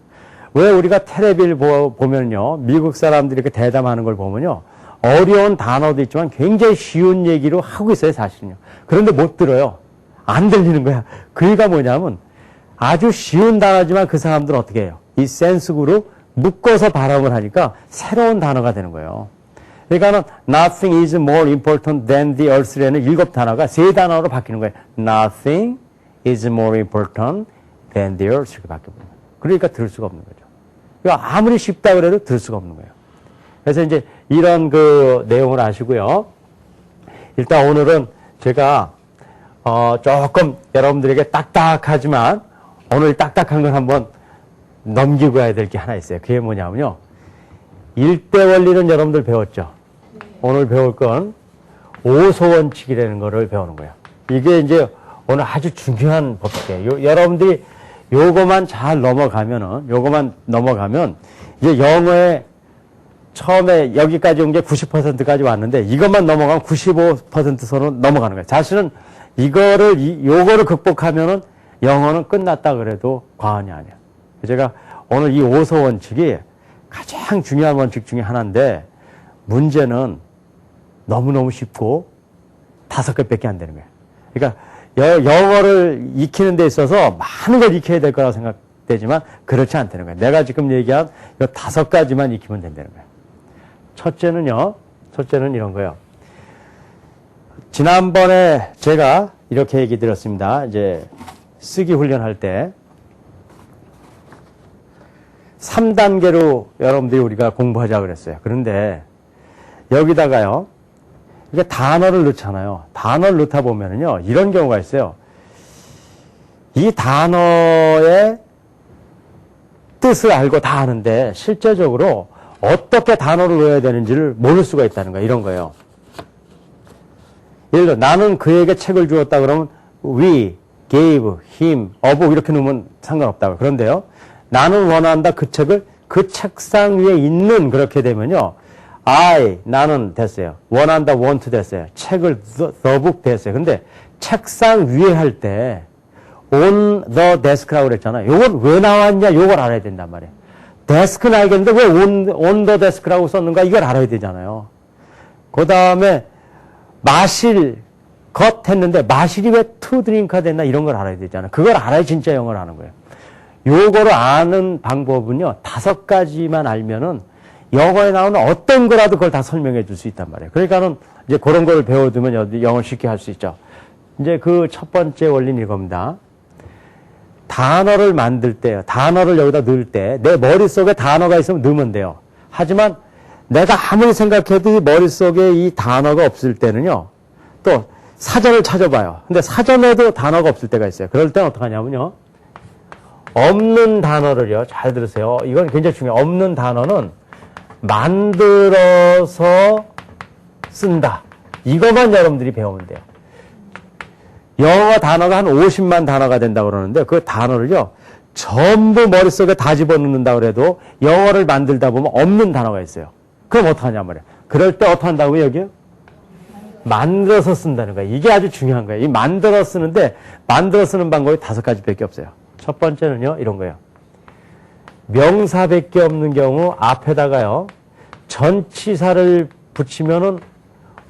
Speaker 1: 왜 우리가 텔레비를 보면요. 미국 사람들이 이렇게 대담하는 걸 보면요. 어려운 단어도 있지만 굉장히 쉬운 얘기로 하고 있어요, 사실은요. 그런데 못 들어요. 안 들리는 거야. 그 이유가 뭐냐면 아주 쉬운 단어지만 그 사람들은 어떻게 해요? 이 센스구로 묶어서 발음을 하니까 새로운 단어가 되는 거예요. 그러니까는 nothing is more important than the earth라는 7단어가 3단어로 바뀌는 거예요. Nothing is more important than the earth 이렇게 바뀌어버려요. 그러니까 들을 수가 없는 거죠. 그러니까 아무리 쉽다 그래도 들을 수가 없는 거예요. 그래서 이제 이런 그 내용을 아시고요. 일단 오늘은 제가 조금 여러분들에게 딱딱하지만 오늘 딱딱한 걸 한번 넘기고 가야 될 게 하나 있어요. 그게 뭐냐면요. 일대 원리는 여러분들 배웠죠? 오늘 배울 건 오소원칙이라는 거를 배우는 거예요. 이게 이제 오늘 아주 중요한 법칙이에요. 여러분들이 요거만 잘 넘어가면 이제 영어에 처음에 여기까지 온 게 90%까지 왔는데 이것만 넘어가면 95% 선은 넘어가는 거예요. 사실은 요거를 극복하면은 영어는 끝났다 그래도 과언이 아니야. 제가 오늘 이 오소 원칙이 가장 중요한 원칙 중에 하나인데 문제는 너무너무 쉽고 5개밖에 안 되는 거예요. 그러니까 영어를 익히는 데 있어서 많은 걸 익혀야 될 거라고 생각되지만 그렇지 않다는 거예요. 내가 지금 얘기한 이 5가지만 익히면 된다는 거예요. 첫째는 이런 거예요. 지난번에 제가 이렇게 얘기 드렸습니다. 이제 쓰기 훈련할 때 3단계로 여러분들이 우리가 공부하자 그랬어요. 그런데 여기다가요. 이게 단어를 넣잖아요. 단어를 넣다 보면은요. 이런 경우가 있어요. 이 단어의 뜻을 알고 다 아는데 실제적으로 어떻게 단어를 넣어야 되는지를 모를 수가 있다는 거예요. 이런 거예요. 예를 들어 나는 그에게 책을 주었다 그러면 we gave him a book 이렇게 넣으면 상관없다고. 그런데요. 나는 원한다 그 책을 그 책상 위에 있는 그렇게 되면요. 나는 됐어요. 원한다 want 됐어요. 책을 the book 됐어요. 근데 책상 위에 할 때 on the desk라고 그랬잖아요. 요걸 왜 나왔냐 요걸 알아야 된단 말이에요. 데스크는 알겠는데 왜 on the desk라고 썼는가 이걸 알아야 되잖아요. 그 다음에 마실 것 했는데 마실이 왜 to drink가 됐나 이런 걸 알아야 되잖아요. 그걸 알아야 진짜 영어를 아는 거예요. 요거를 아는 방법은요. 5가지만 알면은 영어에 나오는 어떤 거라도 그걸 다 설명해 줄 수 있단 말이에요. 그러니까는 이제 그런 걸 배워두면 영어를 쉽게 할 수 있죠. 이제 그 첫 번째 원리는 이겁니다. 단어를 만들 때요. 단어를 여기다 넣을 때 내 머릿속에 단어가 있으면 넣으면 돼요. 하지만 내가 아무리 생각해도 이 머릿속에 이 단어가 없을 때는요. 또 사전을 찾아봐요. 근데 사전에도 단어가 없을 때가 있어요. 그럴 때는 어떻게 하냐면요. 없는 단어를요. 잘 들으세요. 이건 굉장히 중요해요. 없는 단어는 만들어서 쓴다. 이것만 여러분들이 배우면 돼요. 영어 단어가 한 50만 단어가 된다고 그러는데 그 단어를요. 전부 머릿속에 다 집어넣는다 그래도 영어를 만들다 보면 없는 단어가 있어요. 그럼 어떡하냐 말이에요. 그럴 때 어떻게 한다고요 여기요? 만들어서 쓴다는 거예요. 이게 아주 중요한 거예요. 이 만들어 쓰는데 만들어 쓰는 방법이 5가지밖에 없어요. 첫 번째는요, 이런 거예요. 명사밖에 없는 경우 앞에다가요, 전치사를 붙이면은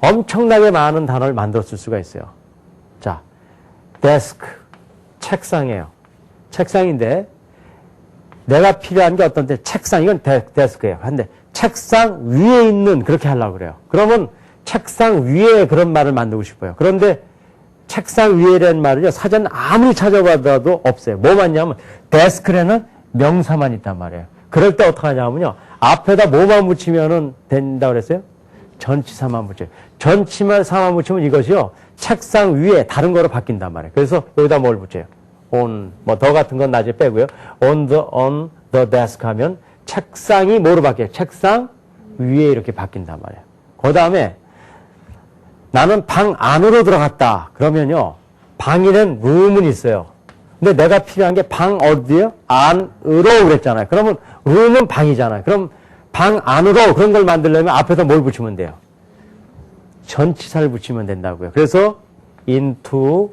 Speaker 1: 엄청나게 많은 단어를 만들어 쓸 수가 있어요. 자, desk, 책상이에요. 책상인데, 내가 필요한 게 어떤 때 책상, 이건 데스크예요. 근데 책상 위에 있는, 그렇게 하려고 그래요. 그러면 책상 위에 그런 말을 만들고 싶어요. 그런데 책상 위에라는 말을요, 사전 아무리 찾아봐도 없어요. 뭐 맞냐면, 데스크에는 명사만 있단 말이에요. 그럴 때 어떻게 하냐면요, 앞에다 뭐만 붙이면은 된다고 그랬어요? 전치사만 붙여요. 전치사만 붙이면 이것이요, 책상 위에 다른 거로 바뀐단 말이에요. 그래서 여기다 뭘 붙여요? on, 뭐 더 같은 건 나중에 빼고요. on the desk 하면 책상이 뭐로 바뀌어요? 책상 위에 이렇게 바뀐단 말이에요. 그 다음에 나는 방 안으로 들어갔다. 그러면요, 방에는 room은 있어요. 근데 내가 필요한 게 방 어디요? 안으로 그랬잖아요. 그러면 room은 방이잖아요. 그럼 방 안으로 그런 걸 만들려면 앞에서 뭘 붙이면 돼요? 전치사를 붙이면 된다고요. 그래서 into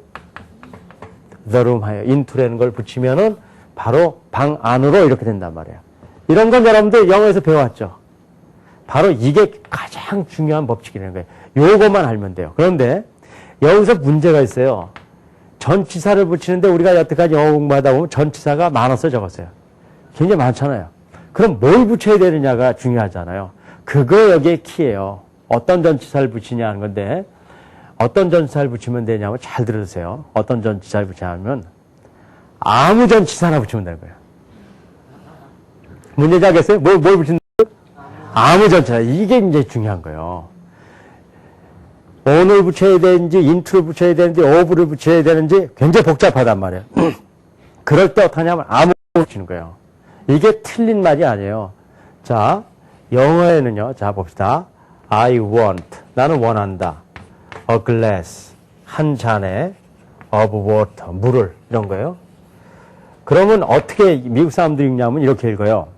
Speaker 1: the room 하여 into라는 걸 붙이면은 바로 방 안으로 이렇게 된단 말이에요. 이런 건 여러분들 영어에서 배워왔죠. 바로 이게 가장 중요한 법칙이라는 거예요. 요것만 알면 돼요. 그런데 여기서 문제가 있어요. 전치사를 붙이는데 우리가 여태까지 영어 공부하다 보면 전치사가 많았어요, 적었어요. 굉장히 많잖아요. 그럼 뭘 붙여야 되느냐가 중요하잖아요. 그거 여기에 키예요. 어떤 전치사를 붙이냐 하는 건데, 어떤 전치사를 붙이면 되냐면 잘 들으세요. 어떤 전치사를 붙이냐면 아무 전치사나 붙이면 되는 거예요. 문제 자겠어요? 뭘 붙인다고요? 아무 전치사. 이게 이제 중요한 거예요. on을 붙여야 되는지, into를 붙여야 되는지, of를 붙여야 되는지 굉장히 복잡하단 말이에요. 그럴 때 어떻게 하냐면 아무 붙이는 거예요. 이게 틀린 말이 아니에요. 자, 영어에는요, 자, 봅시다. I want. 나는 원한다. A glass. 한 잔에 of water. 물을. 이런 거예요. 그러면 어떻게 미국 사람들이 읽냐면 이렇게 읽어요.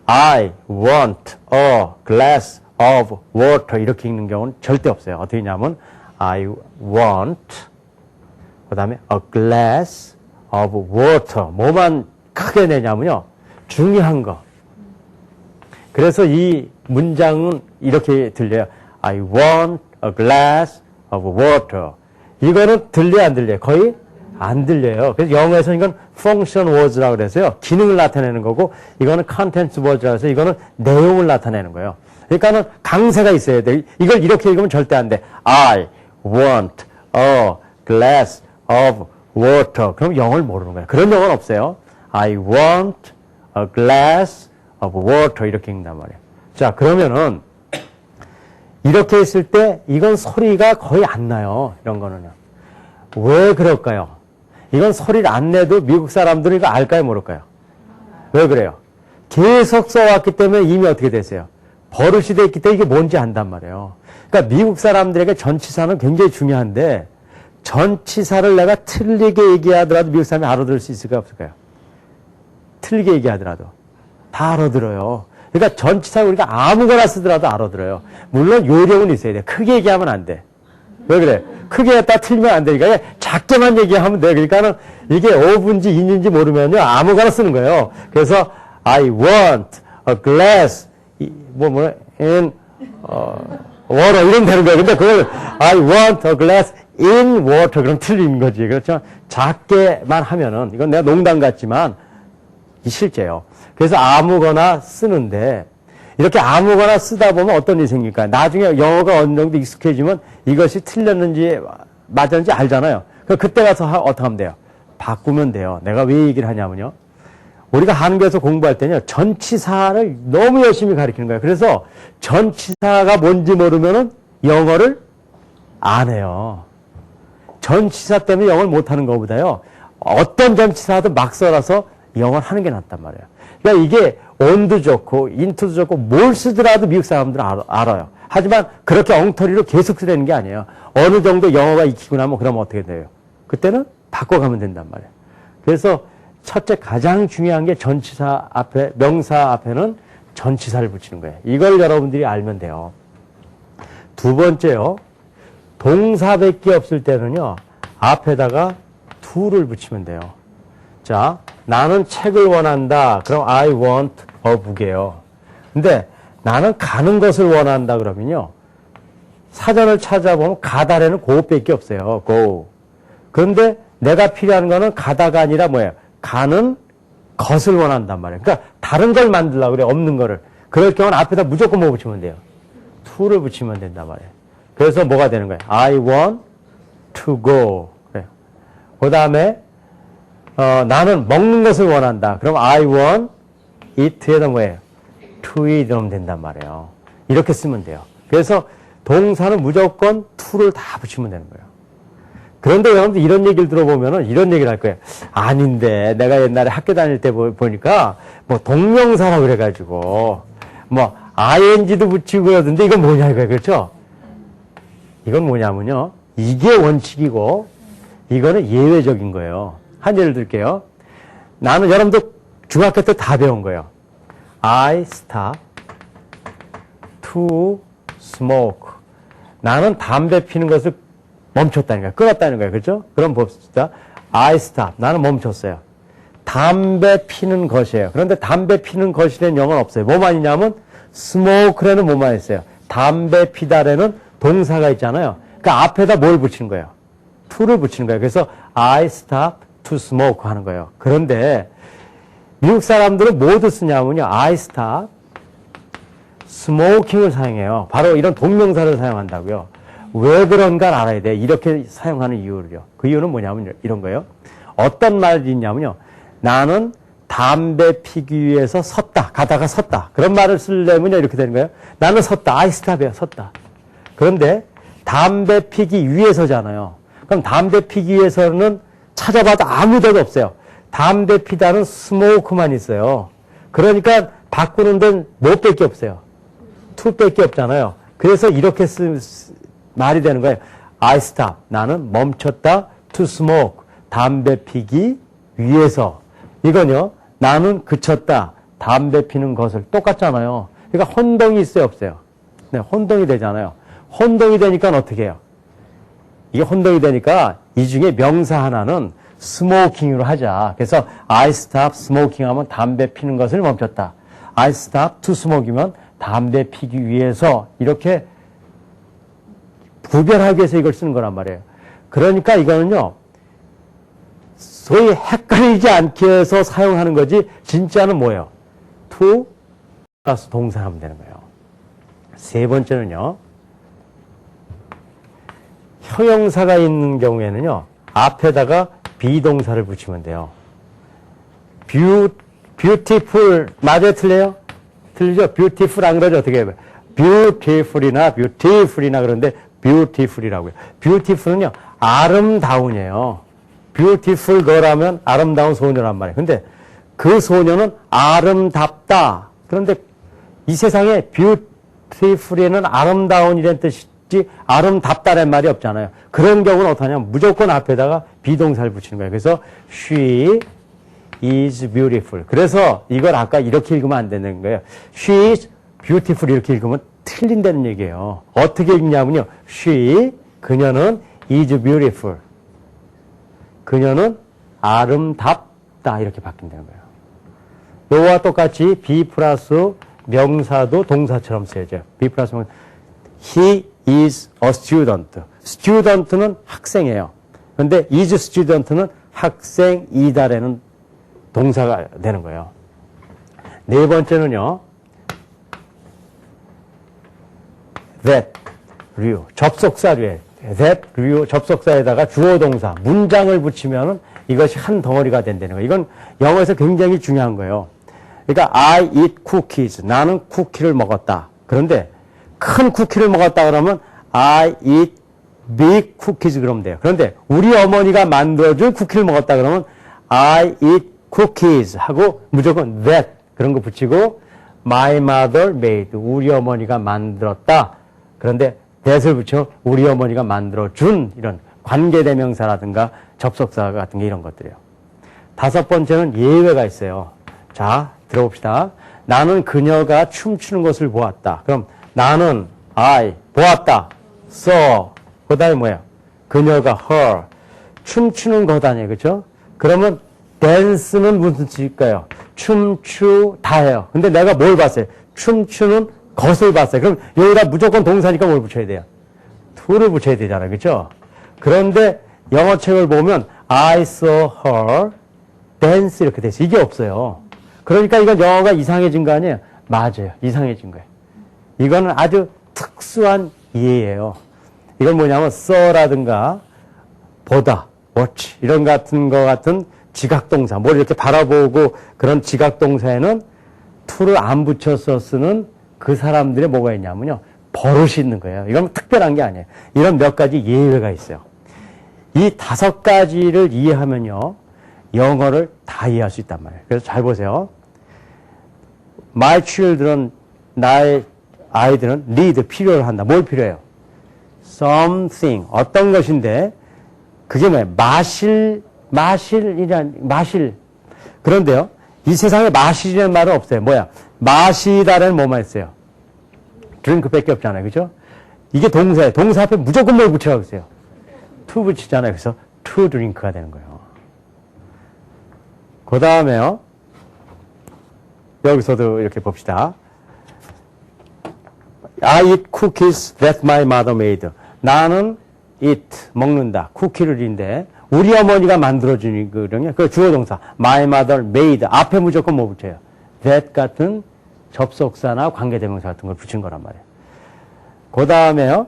Speaker 1: I want a glass of water. 이렇게 읽는 경우는 절대 없어요. 어떻게 읽냐면 I want 그 다음에 a glass of water. 뭐만 크게 내냐면요. 중요한 거. 그래서 이 문장은 이렇게 들려요. I want a glass of water. 이거는 들려요, 안 들려요? 거의 안 들려요. 그래서 영어에서 이건 function words라고 그래서요. 기능을 나타내는 거고, 이거는 contents words라고 해서 이거는 내용을 나타내는 거예요. 그러니까는 강세가 있어야 돼. 이걸 이렇게 읽으면 절대 안 돼. I want a glass of water. 그럼 영어를 모르는 거예요. 그런 영어는 없어요. I want a glass of water. 이렇게 읽는단 말이에요. 자, 그러면은, 이렇게 했을 때, 이건 소리가 거의 안 나요. 이런 거는요. 왜 그럴까요? 이건 소리를 안 내도 미국 사람들은 이거 알까요, 모를까요? 왜 그래요? 계속 써왔기 때문에 이미 어떻게 되세요? 버릇이 돼 있기 때문에 이게 뭔지 안단 말이에요. 그러니까 미국 사람들에게 전치사는 굉장히 중요한데, 전치사를 내가 틀리게 얘기하더라도 미국 사람이 알아들을 수 있을까요, 없을까요? 틀리게 얘기하더라도. 다 알아들어요. 그러니까 전치사 우리가 아무거나 쓰더라도 알아들어요. 물론 요령은 있어야 돼. 크게 얘기하면 안 돼. 왜 그래? 크게 했다 틀리면 안 되니까 작게만 얘기하면 돼. 그러니까는 이게 5분지 2인지 모르면요. 아무거나 쓰는 거예요. 그래서 I want a glass in water 이러면 되는 거예요. 근데 그걸 I want a glass in water 그럼 틀린 거지. 그렇죠? 작게만 하면은 이건 내가 농담 같지만 이 실제요. 그래서 아무거나 쓰는데 이렇게 아무거나 쓰다 보면 어떤 일이 생길까요? 나중에 영어가 어느 정도 익숙해지면 이것이 틀렸는지 맞았는지 알잖아요. 그때 가서 어떻게 하면 돼요? 바꾸면 돼요. 내가 왜 얘기를 하냐면요. 우리가 한국에서 공부할 때는요. 전치사를 너무 열심히 가르치는 거예요. 그래서 전치사가 뭔지 모르면은 영어를 안 해요. 전치사 때문에 영어를 못하는 것보다요. 어떤 전치사도 막 써라서 영어를 하는 게 낫단 말이에요. 그러니까 이게 on도 좋고 into도 좋고 뭘 쓰더라도 미국 사람들은 알아요. 하지만 그렇게 엉터리로 계속 쓰라는 게 아니에요. 어느 정도 영어가 익히고 나면 그러면 어떻게 돼요? 그때는 바꿔가면 된단 말이에요. 그래서 첫째 가장 중요한 게 전치사 앞에 명사 앞에는 전치사를 붙이는 거예요. 이걸 여러분들이 알면 돼요. 두 번째요. 동사밖에 없을 때는요. 앞에다가 to를 붙이면 돼요. 자, 나는 책을 원한다. 그럼 I want a book이에요. 근데 나는 가는 것을 원한다 그러면요. 사전을 찾아보면 가다래는 go밖에 없어요. go. 그런데 내가 필요한 거는 가다가 아니라 뭐예요? 가는 것을 원한단 말이에요. 그러니까 다른 걸 만들려고 그래. 없는 거를. 그럴 경우는 앞에다 무조건 뭐 붙이면 돼요? to를 붙이면 된단 말이에요. 그래서 뭐가 되는 거예요? I want to go. 그래요. 그 다음에 나는 먹는 것을 원한다. 그럼 I want eat에다 뭐예요? to eat 이러면 된단 말이에요. 이렇게 쓰면 돼요. 그래서 동사는 무조건 to를 다 붙이면 되는 거예요. 그런데 여러분들 이런 얘기를 들어보면은 이런 얘기를 할 거예요. 아닌데 내가 옛날에 학교 다닐 때 보니까 뭐 동명사라고 그래가지고 뭐 ing도 붙이고 그러던데 이건 뭐냐 이거예요. 그렇죠? 이건 뭐냐면요. 이게 원칙이고 이거는 예외적인 거예요. 한 예를 들게요. 나는 여러분들 중학교 때 다 배운 거예요. I stop to smoke. 나는 담배 피는 것을 멈췄다는 거예요. 끊었다는 거예요. 그렇죠? 그럼 봅시다. I stop. 나는 멈췄어요. 담배 피는 것이에요. 그런데 담배 피는 것이라는 영어는 없어요. 뭐만 있냐면 smoke라는 뭐만 있어요. 담배 피다라는 동사가 있잖아요. 그러니까 앞에다 뭘 붙이는 거예요? to를 붙이는 거예요. 그래서 I stop to smoke 하는 거예요. 그런데 미국 사람들은 뭐도 쓰냐면요. I stop smoking을 사용해요. 바로 이런 동명사를 사용한다고요. 왜 그런가를 알아야 돼. 이렇게 사용하는 이유를요. 그 이유는 뭐냐면 이런 거예요. 어떤 말이 있냐면요. 나는 담배 피기 위해서 섰다. 가다가 섰다. 그런 말을 쓰려면 이렇게 되는 거예요. 나는 섰다. I stop이에요. 섰다. 그런데 담배 피기 위해서잖아요. 그럼 담배 피기 위해서는 찾아봐도 아무 데도 없어요. 담배 피다는 스모크만 있어요. 그러니까 바꾸는 데는 뭐밖에 없어요. to밖에 없잖아요. 그래서 이렇게 말이 되는 거예요. I stop. 나는 멈췄다. to smoke. 담배 피기 위해서. 이건요. 나는 그쳤다. 담배 피는 것을. 똑같잖아요. 그러니까 혼동이 있어요? 없어요? 네, 혼동이 되잖아요. 혼동이 되니까 어떻게 해요? 이게 혼동이 되니까 이 중에 명사 하나는 스모킹으로 하자. 그래서 I stop smoking 하면 담배 피는 것을 멈췄다. I stop to smoke이면 담배 피기 위해서 이렇게 구별하기 위해서 이걸 쓰는 거란 말이에요. 그러니까 이거는요. 소위 헷갈리지 않게 해서 사용하는 거지 진짜는 뭐예요? to 플러스 동사 하면 되는 거예요. 세 번째는요. 형용사가 있는 경우에는요. 앞에다가 비동사를 붙이면 돼요. beautiful 맞아요? 틀려요? 틀리죠? beautiful 안 그러죠? 어떻게 해요? beautiful이나 그런데 beautiful이라고요. beautiful은요. 아름다운이에요. beautiful girl하면 아름다운 소녀란 말이에요. 근데 그 소녀는 아름답다. 그런데 이 세상에 beautiful에는 아름다운이라는 뜻이지 아름답다라는 말이 없잖아요. 그런 경우는 어떠냐면 무조건 앞에다가 비동사를 붙이는 거예요. 그래서 she is beautiful. 그래서 이걸 아까 이렇게 읽으면 안 되는 거예요. she is beautiful 이렇게 읽으면 틀린다는 얘기예요. 어떻게 읽냐면요. she, 그녀는 is beautiful. 그녀는 아름답다 이렇게 바뀐다는 거예요. 요와 똑같이 be 플러스 명사도 동사처럼 쓰여져요. be 플러스 명사. He is a student. student는 학생이에요. 그런데 is student는 학생이다라는 동사가 되는 거예요. 네 번째는요. that, 류, 접속사류에 that, 류, 접속사에다가 주어 동사, 문장을 붙이면은 이것이 한 덩어리가 된다는 거예요. 이건 영어에서 굉장히 중요한 거예요. 그러니까 I eat cookies. 나는 쿠키를 먹었다. 그런데 큰 쿠키를 먹었다 그러면 I eat big cookies 그러면 돼요. 그런데 우리 어머니가 만들어준 쿠키를 먹었다 그러면 I eat cookies 하고 무조건 that 그런 거 붙이고 my mother made. 우리 어머니가 만들었다. 그런데 that을 붙이면 우리 어머니가 만들어준 이런 관계대명사라든가 접속사 같은 게 이런 것들이에요. 다섯 번째는 예외가 있어요. 자, 들어봅시다. 나는 그녀가 춤추는 것을 보았다. 그럼 나는 I 보았다. saw. 그 다음에 뭐야? 그녀가 her. 춤추는 것 아니에요. 그렇죠? 그러면 dance는 무슨 뜻일까요? 춤추다예요. 근데 내가 뭘 봤어요? 춤추는 것을 봤어요. 그럼 여기다 무조건 동사니까 뭘 붙여야 돼요? to를 붙여야 되잖아요. 그렇죠? 그런데 영어 책을 보면 I saw her dance 이렇게 됐어요. 이게 없어요. 그러니까 이건 영어가 이상해진 거 아니에요? 맞아요. 이상해진 거예요. 이거는 아주 특수한 이해예요. 이건 뭐냐면 saw라든가 보다, watch 이런 같은 거 같은 지각동사, 뭘 이렇게 바라보고 그런 지각동사에는 to를 안 붙여서 쓰는 그 사람들의 뭐가 있냐면요. 버릇이 있는 거예요. 이건 특별한 게 아니에요. 이런 몇 가지 예외가 있어요. 이 5가지를 이해하면요. 영어를 다 이해할 수 있단 말이에요. 그래서 잘 보세요. My children, 나의 아이들은 need, 필요를 한다. 뭘 필요해요? Something, 어떤 것인데 그게 뭐예요? 마실. 그런데요. 이 세상에 마실이라는 말은 없어요. 뭐야? 마시다라는 뭐만 있어요? drink밖에 없잖아요. 그죠? 이게 동사예요. 동사 앞에 무조건 뭘 붙이라고 했어요? to 붙이잖아요. 그래서 to drink가 되는 거예요. 그 다음에요. 여기서도 이렇게 봅시다. I eat cookies that my mother made. 나는 eat, 먹는다. 쿠키를인데 우리 어머니가 만들어주는 거거든요. 그 주어 동사. My mother made. 앞에 무조건 뭐 붙여요? that 같은 접속사나 관계대명사 같은 걸 붙인 거란 말이에요. 그 다음에요.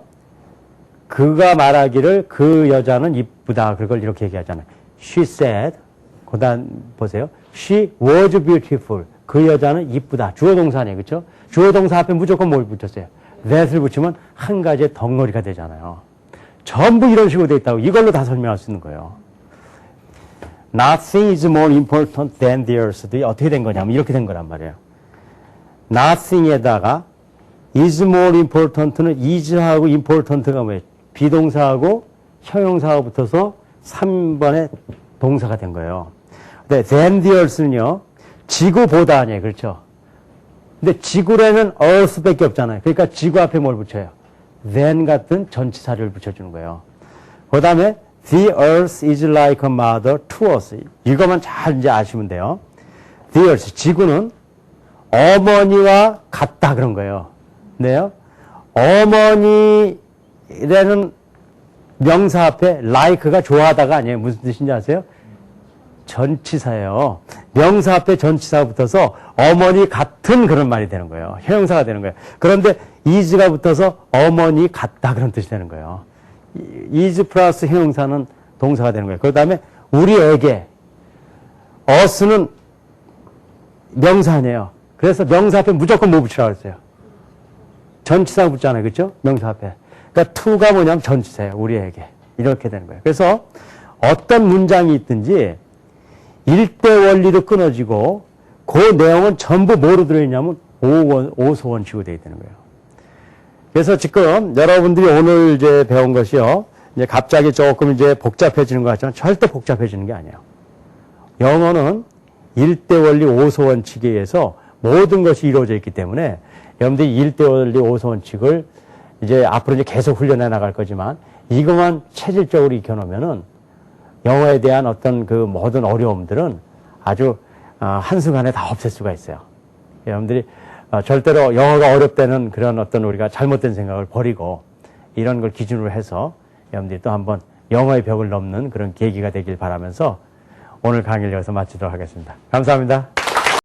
Speaker 1: 그가 말하기를 그 여자는 이쁘다. 그걸 이렇게 얘기하잖아요. She said. 그 다음 보세요. She was beautiful. 그 여자는 이쁘다. 주어 동사네요. 그렇죠? 주어 동사 앞에 무조건 뭘 붙였어요? that을 붙이면 한 가지의 덩어리가 되잖아요. 전부 이런 식으로 돼 있다고 이걸로 다 설명할 수 있는 거예요. Nothing is more important than the earth. 어떻게 된 거냐면 이렇게 된 거란 말이에요. Nothing에다가 is more important는 is하고 important가 뭐예요? 비동사하고 형용사가 붙어서 3번의 동사가 된 거예요. 근데 than the earth는요. 지구보다 아니에요. 그렇죠? 근데 지구에는 earth밖에 없잖아요. 그러니까 지구 앞에 뭘 붙여요? than 같은 전치사를 붙여주는 거예요. 그 다음에 the earth is like a mother to us. 이것만 잘 이제 아시면 돼요. the earth, 지구는 어머니와 같다 그런 거예요. 네요. 어머니라는 명사 앞에 like가 좋아하다가 아니에요. 무슨 뜻인지 아세요? 전치사예요. 명사 앞에 전치사가 붙어서 어머니 같은 그런 말이 되는 거예요. 형용사가 되는 거예요. 그런데 is가 붙어서 어머니 같다 그런 뜻이 되는 거예요. is 플러스 형용사는 동사가 되는 거예요. 그 다음에 우리에게 us는 명사 아니에요. 그래서 명사 앞에 무조건 뭐 붙이라고 했어요? 전치사가 붙잖아요. 그렇죠? 명사 앞에. 그러니까 to가 뭐냐면 전치사예요. 우리에게. 이렇게 되는 거예요. 그래서 어떤 문장이 있든지 일대 원리로 끊어지고 그 내용은 전부 뭐로 들어있냐면 오소원칙으로 되어 있다는 거예요. 그래서 지금 여러분들이 오늘 이제 배운 것이요. 이제 갑자기 조금 이제 복잡해지는 것 같지만 절대 복잡해지는 게 아니에요. 영어는 일대 원리 오소원칙에 의해서 모든 것이 이루어져 있기 때문에 여러분들이 일대 원리 오소원칙을 이제 앞으로 이제 계속 훈련해 나갈 거지만 이것만 체질적으로 익혀놓으면은 영어에 대한 어떤 그 모든 어려움들은 아주 한순간에 다 없앨 수가 있어요. 여러분들이 절대로 영어가 어렵다는 그런 어떤 우리가 잘못된 생각을 버리고 이런 걸 기준으로 해서 여러분들이 또 한번 영어의 벽을 넘는 그런 계기가 되길 바라면서 오늘 강의를 여기서 마치도록 하겠습니다. 감사합니다.